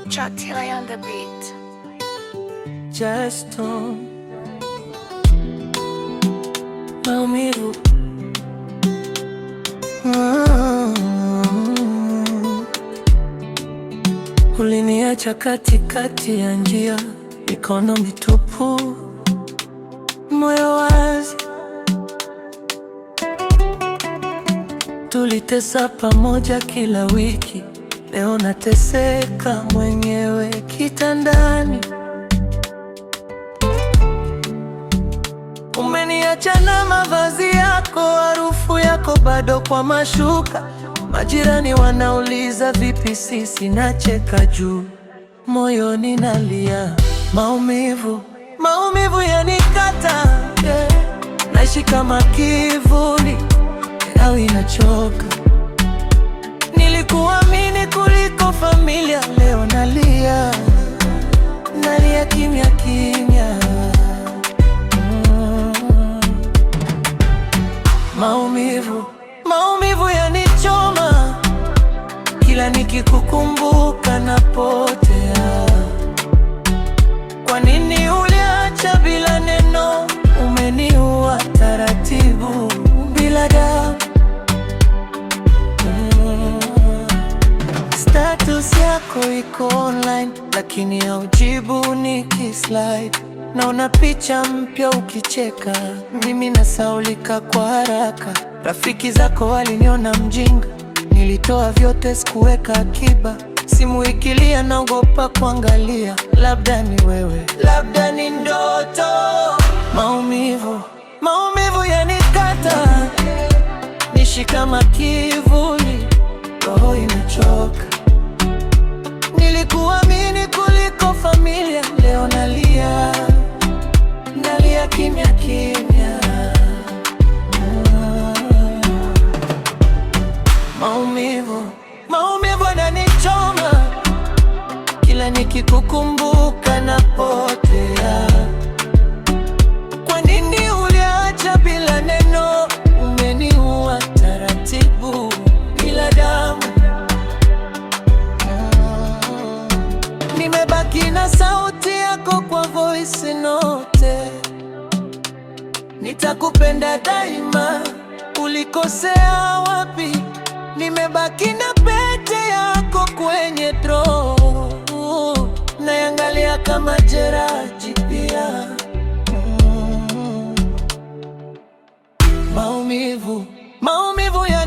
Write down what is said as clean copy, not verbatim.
Chotile on the beat. Just maumivu. Uliniacha katikati ya njia, mikono mitupu, moyo wazi. Tulitesa pamoja kila wiki, leo nateseka mwenyewe kitandani. Umeniacha na mavazi yako, harufu yako bado kwa mashuka. Majirani wanauliza vipi sisi, nacheka juu moyoni nalia. Maumivu, maumivu yanikata, yeah. Naishi kama kivuli au inachoka. Nilikuamini kuliko familia, leo nalia, nalia kimya kimya. Maumivu, maumivu yanichoma, kila nikikukumbuka napotea. Kwa nini uliacha bila neno? Umeniua taratibu bila damu. Status yako iko online, lakini haujibu nikislide. Naona picha mpya ukicheka, mimi nasaulika kwa haraka. Rafiki zako waliniona mjinga, nilitoa vyote sikuweka akiba. Simu ikilia naogopa kuangalia, labda ni wewe, labda ni ndoto. Maumivu, maumivu yanikata, nishi kama kivuli, roho inachoka. Nilikuamini kuliko familia, leo nalia, nalia kimya kimya. Maumivu, maumivu yananichoma, kila nikikukumbuka napotea. Kwa nini uliacha bila neno? Umeniua taratibu bila damu. Nimebaki na sauti yako kwa voice note. Nitakupenda daima, ulikosea wapi? Nimebaki na pete yako kwenye drawer, naangalia kama jeraha jipya. Maumivu, maumivu ya